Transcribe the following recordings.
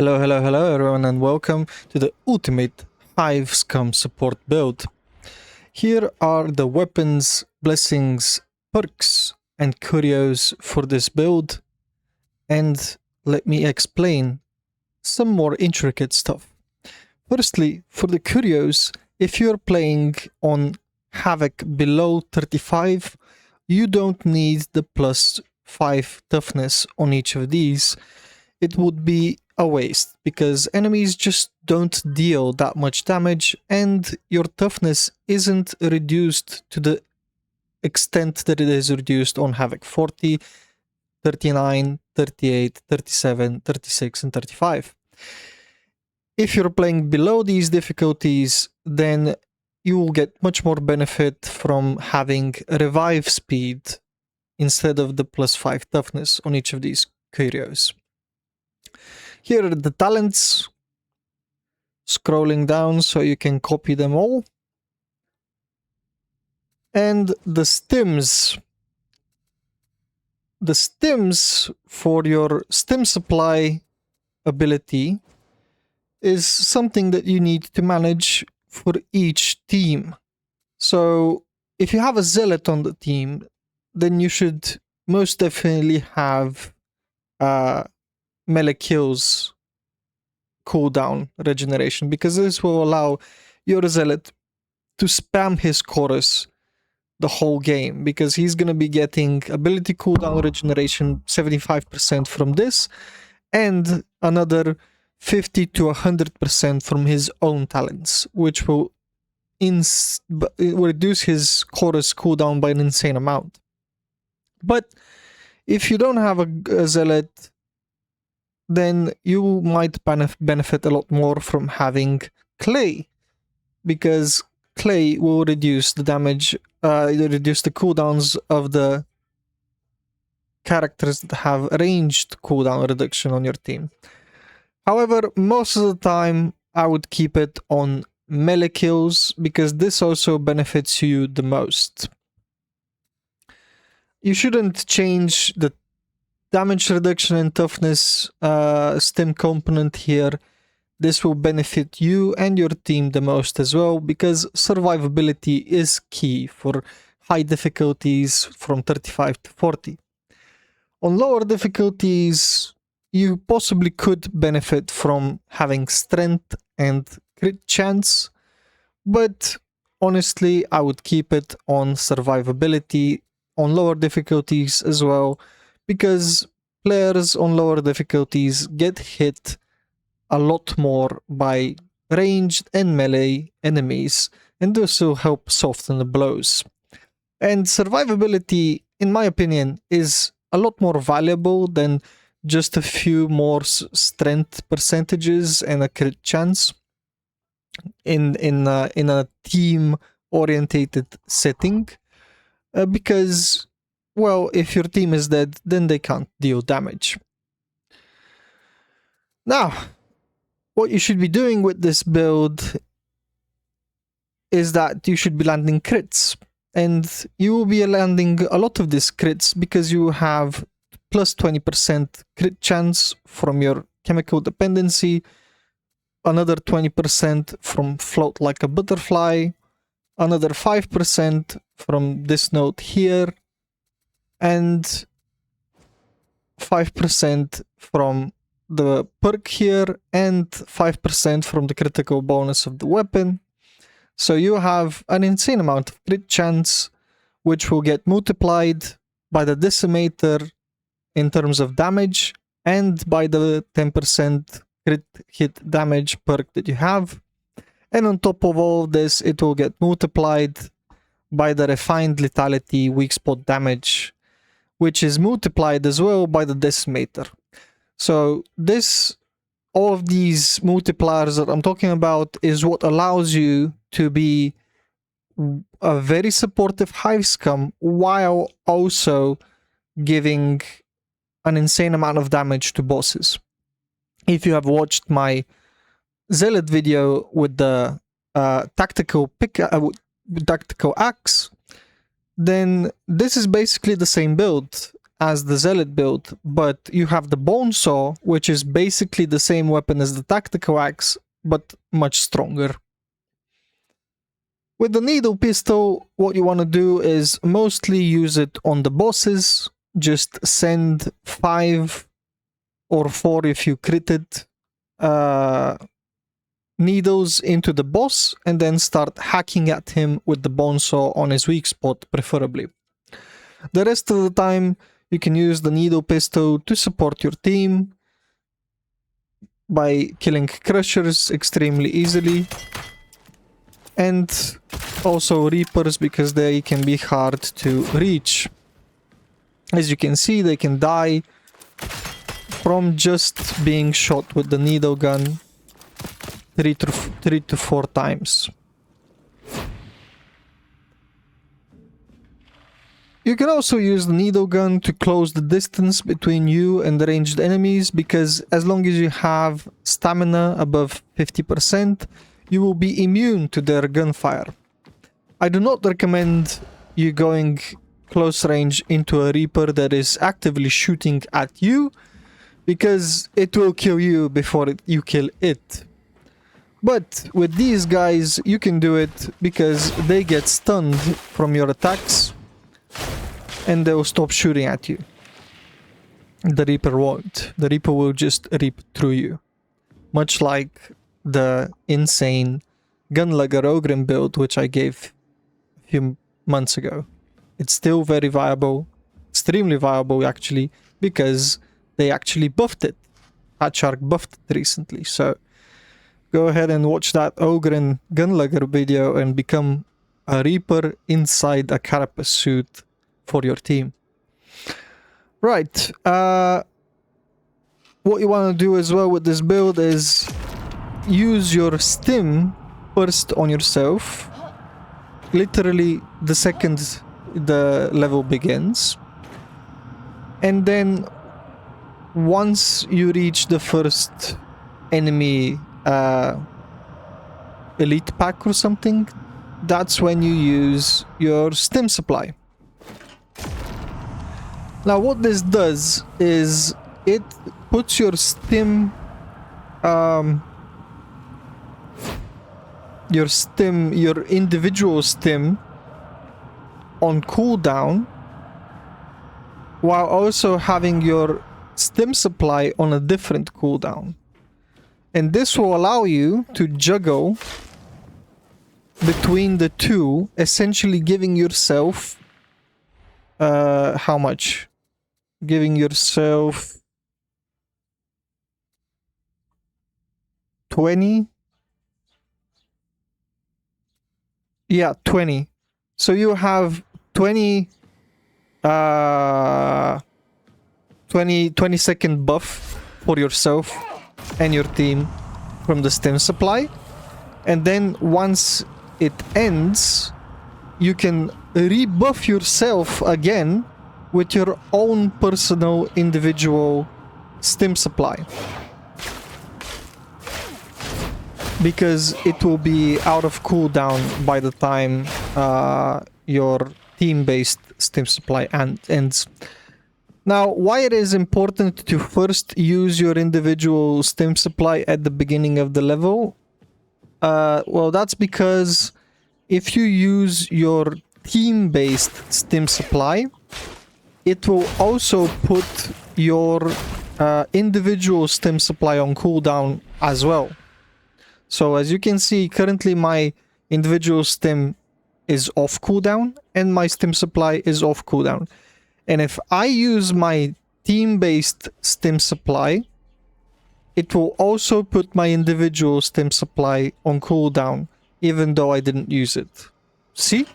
Hello everyone, and welcome to the ultimate Hive Scum support build. Here are the weapons, blessings, perks, and curios for this build, and let me explain some more intricate stuff. Firstly, for the curios, if you're playing on Havoc below 35, you don't need the +5 toughness on each of these. It would be a waste, because enemies just don't deal that much damage and your toughness isn't reduced to the extent that it is reduced on Havoc 40, 39, 38, 37, 36, and 35. If you're playing below these difficulties, then you will get much more benefit from having revive speed instead of the +5 toughness on each of these curios. Here are the talents, scrolling down so you can copy them all. And the stims. The stims for your stim supply ability is something that you need to manage for each team. So if you have a zealot on the team, then you should most definitely have melee kills cooldown regeneration, because this will allow your zealot to spam his chorus the whole game, because he's going to be getting ability cooldown regeneration 75% from this and another 50 to 100% from his own talents, which will reduce his chorus cooldown by an insane amount. But if you don't have a zealot, then you might benefit a lot more from having clay, because clay will reduce the damage, reduce the cooldowns of the characters that have ranged cooldown reduction on your team. However, most of the time I would keep it on melee kills, because this also benefits you the most. You shouldn't change the damage reduction and toughness stim component here. This will benefit you and your team the most as well, because survivability is key for high difficulties from 35 to 40. On lower difficulties, you possibly could benefit from having strength and crit chance, but honestly I would keep it on survivability on lower difficulties as well, because players on lower difficulties get hit a lot more by ranged and melee enemies, and this will help soften the blows. And survivability, in my opinion, is a lot more valuable than just a few more strength percentages and a crit chance in a team-orientated setting, because, well, if your team is dead, then they can't deal damage. Now, what you should be doing with this build is that you should be landing crits, and you will be landing a lot of these crits because you have +20% crit chance from your chemical dependency, another 20% from float like a butterfly, another 5% from this node here, and 5% from the perk here, and 5% from the critical bonus of the weapon. So you have an insane amount of crit chance, which will get multiplied by the decimator in terms of damage, and by the 10% crit hit damage perk that you have. And on top of all this, it will get multiplied by the refined lethality weak spot damage, which is multiplied as well by the decimator. So all of these multipliers that I'm talking about is what allows you to be a very supportive Hive Scum while also giving an insane amount of damage to bosses. If you have watched my zealot video with the tactical axe, then this is basically the same build as the Zealot build, but you have the Bone Saw, which is basically the same weapon as the Tactical Axe, but much stronger. With the Needle Pistol, what you want to do is mostly use it on the bosses. Just send 5 or 4 if you critted needles into the boss, and then start hacking at him with the Bone Saw on his weak spot, preferably. The rest of the time, you can use the Needle Pistol to support your team by killing Crushers extremely easily, and also Reapers, because they can be hard to reach. As you can see, they can die from just being shot with the needle gun 3 to 4 times. You can also use the needle gun to close the distance between you and the ranged enemies, because as long as you have stamina above 50%, you will be immune to their gunfire. I do not recommend you going close range into a Reaper that is actively shooting at you, because it will kill you before you kill it. But with these guys, you can do it because they get stunned from your attacks and they will stop shooting at you. The Reaper won't. The Reaper will just reap through you. Much like the insane Gunlugger Ogren build, which I gave a few months ago. It's still very viable, extremely viable actually, because they actually buffed it. Hatchark buffed it recently, so go ahead and watch that Ogren Gunlugger video and become a Reaper inside a Carapace suit for your team. Right, what you want to do as well with this build is use your Stim first on yourself, literally the second the level begins, and then once you reach the first enemy elite pack or something, that's when you use your Stim supply. Now what this does is it puts your Stim your individual Stim on cooldown, while also having your Stim supply on a different cooldown. And this will allow you to juggle between the two, essentially giving yourself how much? Giving yourself 20? Yeah, 20. So you have 20 second buff for yourself and your team from the Stim supply, and then once it ends, you can rebuff yourself again with your own personal individual Stim supply, because it will be out of cooldown by the time your team-based Stim supply ends. Now, why it is important to first use your individual Stim supply at the beginning of the level? Well, that's because if you use your team-based Stim supply, it will also put your individual Stim supply on cooldown as well. So as you can see, currently my individual Stim is off cooldown and my Stim supply is off cooldown. And if I use my team-based Stim supply, it will also put my individual Stim supply on cooldown, even though I didn't use it. See?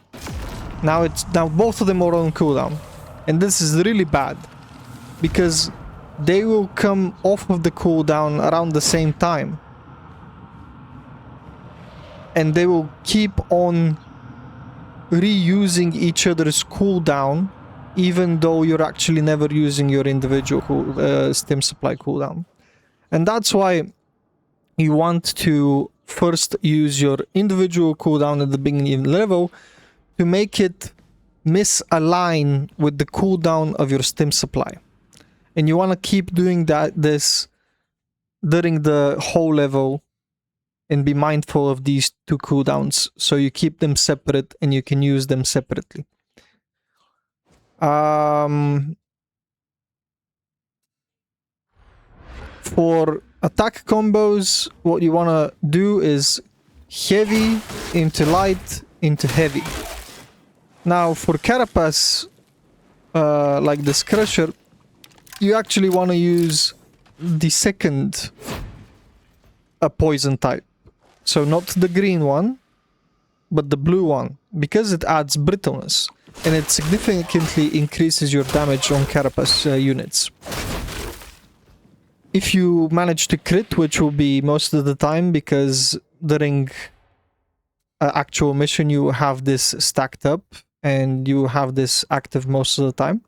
Now both of them are on cooldown. And this is really bad, because they will come off of the cooldown around the same time. And they will keep on reusing each other's cooldown, even though you're actually never using your individual Stim supply cooldown. And that's why you want to first use your individual cooldown at the beginning of the level to make it misalign with the cooldown of your stim supply. And you want to keep doing this during the whole level and be mindful of these two cooldowns, so you keep them separate and you can use them separately. For attack combos, what you want to do is heavy into light into heavy. Now for carapace, like this crusher, you actually want to use the second poison type. So not the green one, but the blue one, because it adds brittleness and it significantly increases your damage on carapace units. If you manage to crit, which will be most of the time, because during actual mission you have this stacked up and you have this active most of the time.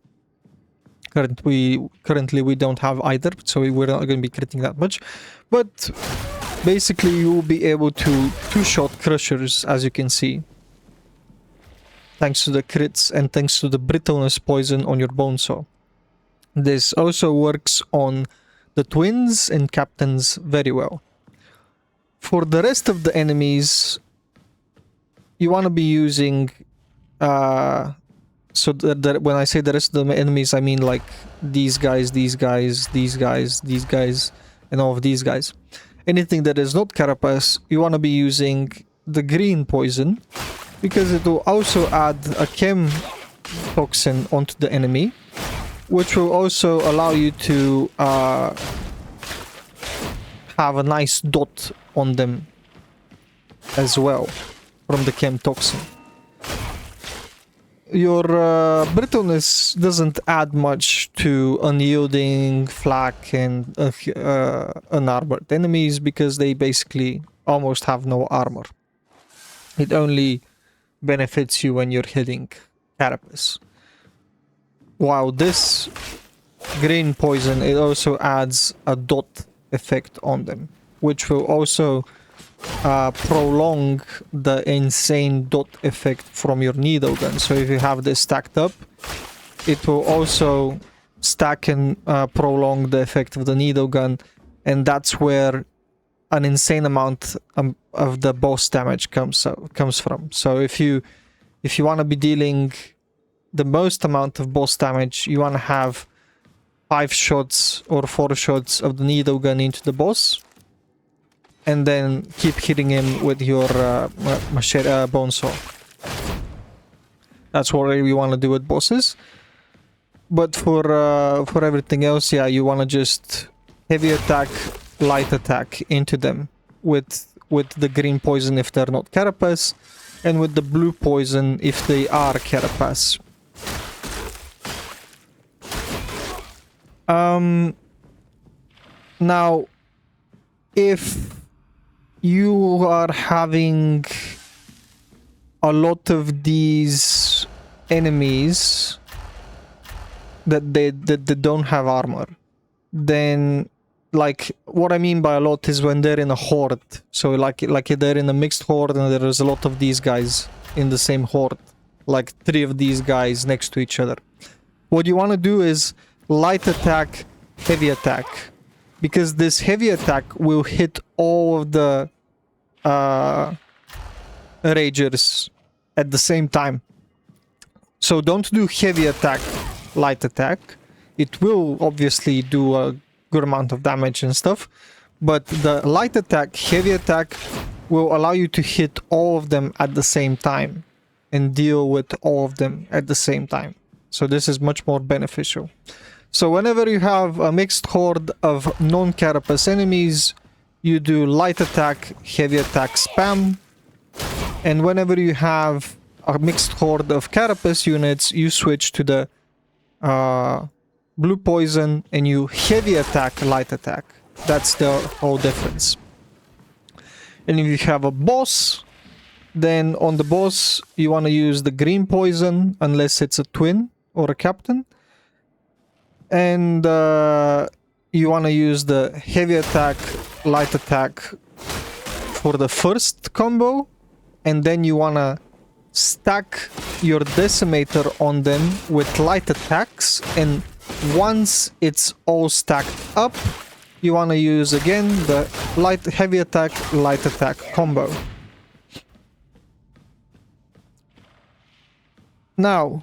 Currently we don't have either, so we're not going to be critting that much. But basically you will be able to two-shot crushers, as you can see, thanks to the crits and thanks to the brittleness poison on your bone saw. This also works on the twins and captains very well. For the rest of the enemies, you want to be using so when I say the rest of the enemies, I mean like these guys, these guys, these guys, these guys, and all of these guys. Anything that is not carapace, you want to be using the green poison, because it will also add a chem toxin onto the enemy, which will also allow you to have a nice dot on them as well from the chem toxin. Your brittleness doesn't add much to unyielding, flak, and unarmored enemies, because they basically almost have no armor. It only benefits you when you're hitting carapace. While this green poison, it also adds a dot effect on them, which will also prolong the insane dot effect from your needle gun. So if you have this stacked up, it will also stack and prolong the effect of the needle gun, and that's where an insane amount of the boss damage comes from. So if you want to be dealing the most amount of boss damage, you want to have 5 shots or 4 shots of the needle gun into the boss, and then keep hitting him with your bone saw. That's what you want to do with bosses. But for everything else, yeah, you want to just heavy attack, light attack into them with the green poison if they're not carapace, and with the blue poison if they are carapace. Now, if you are having a lot of these enemies that they don't have armor, then, like, what I mean by a lot is when they're in a horde. So like they're in a mixed horde and there is a lot of these guys in the same horde, like 3 of these guys next to each other. What you want to do is light attack, heavy attack, because this heavy attack will hit all of the ragers at the same time. So don't do heavy attack, light attack. It will obviously do a good amount of damage and stuff, but the light attack, heavy attack will allow you to hit all of them at the same time and deal with all of them at the same time. So this is much more beneficial. So whenever you have a mixed horde of non-carapace enemies, you do light attack, heavy attack spam. And whenever you have a mixed horde of carapace units, you switch to the blue poison and you heavy attack, light attack. That's the whole difference. And if you have a boss, then on the boss you want to use the green poison unless it's a twin or a captain. And you want to use the heavy attack, light attack for the first combo, and then you want to stack your decimator on them with light attacks, and once it's all stacked up, you want to use again the heavy attack, light attack combo. Now,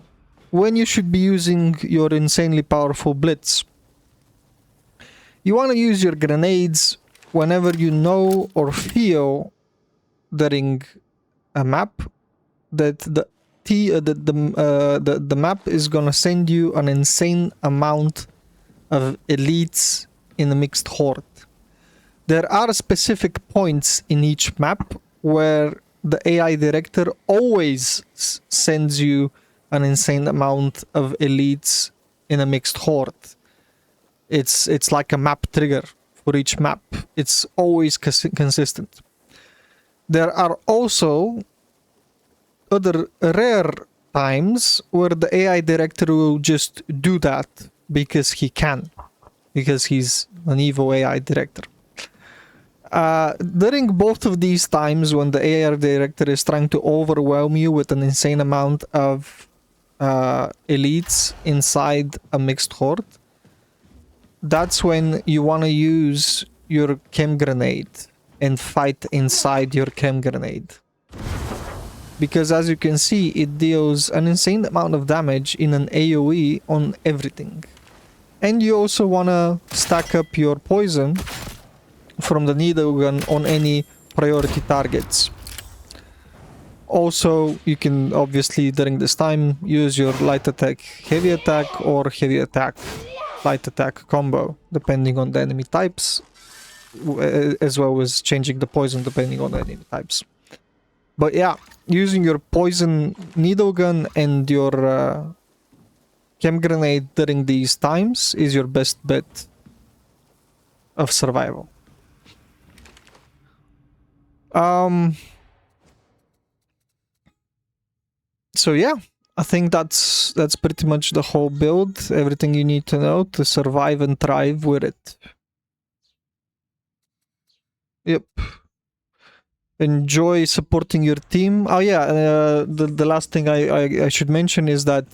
when you should be using your insanely powerful Blitz, you want to use your grenades whenever you know or feel during a map that the map is gonna send you an insane amount of elites in a mixed horde. There are specific points in each map where the AI director always sends you an insane amount of elites in a mixed horde. It's like a map trigger for each map. It's always consistent. There are also other rare times where the AI director will just do that because he can, because he's an evil AI director. During both of these times when the AI director is trying to overwhelm you with an insane amount of elites inside a mixed horde, that's when you want to use your chem grenade and fight inside your chem grenade. Because as you can see, it deals an insane amount of damage in an AoE on everything. And you also want to stack up your poison from the needle gun on any priority targets. Also, you can obviously during this time use your light attack, heavy attack, or heavy attack, light attack combo, depending on the enemy types, as well as changing the poison depending on the enemy types. But yeah, using your poison needle gun and your chem grenade during these times is your best bet of survival. So yeah, I think that's pretty much the whole build. Everything you need to know to survive and thrive with it. Yep. Enjoy supporting your team. Oh yeah, the last thing I should mention is that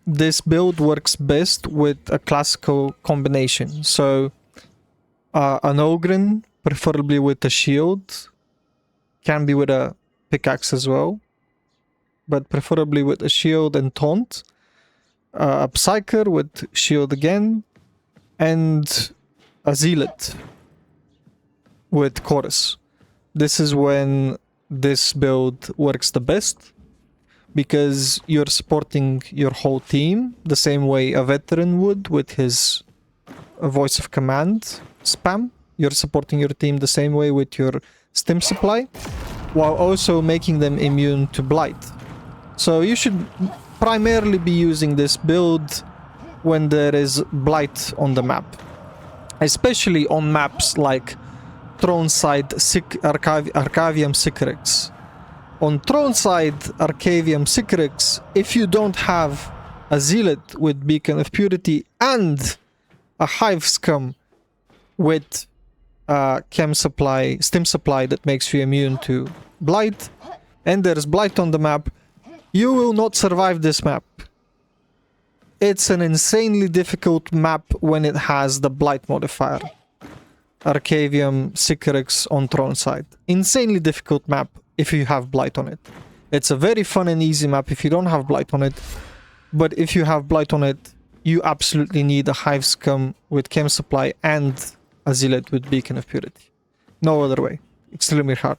this build works best with a classical combination. So an Ogren, preferably with a shield, can be with a pickaxe as well, but preferably with a shield and taunt. A Psyker with shield again, and a Zealot with chorus. This is when this build works the best, because you're supporting your whole team the same way a veteran would with his voice of command spam. You're supporting your team the same way with your stim supply, while also making them immune to blight. So you should primarily be using this build when there is blight on the map, especially on maps like Throneside Arcavium Sycorax. On Throneside Arcavium Sycorax, if you don't have a Zealot with Beacon of Purity and a Hive Scum with Chem supply, Stim supply that makes you immune to Blight, and there's Blight on the map, you will not survive this map. It's an insanely difficult map when it has the Blight modifier. Arcavium Sycorax on Throneside. Insanely difficult map if you have Blight on it. It's a very fun and easy map if you don't have Blight on it. But if you have Blight on it, you absolutely need a Hive Scum with Chem Supply and a Zealot with Beacon of Purity. No other way. Extremely hard.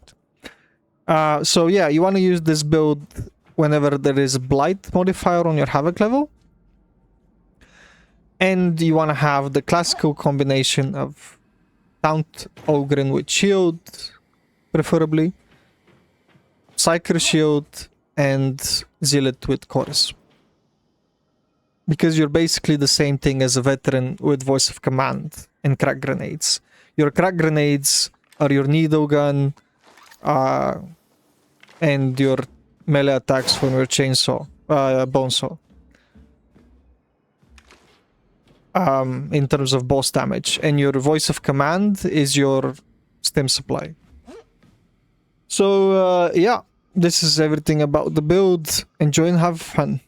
So yeah, you want to use this build whenever there is Blight modifier on your Havoc level. And you want to have the classical combination of Taunt Ogren with shield, preferably, Psyker shield, and Zealot with chorus. Because you're basically the same thing as a veteran with voice of command and crack grenades. Your crack grenades are your needle gun and your melee attacks from your chainsaw, bone saw. In terms of boss damage, and your voice of command is your stim supply. So yeah, this is everything about the build. Enjoy and have fun.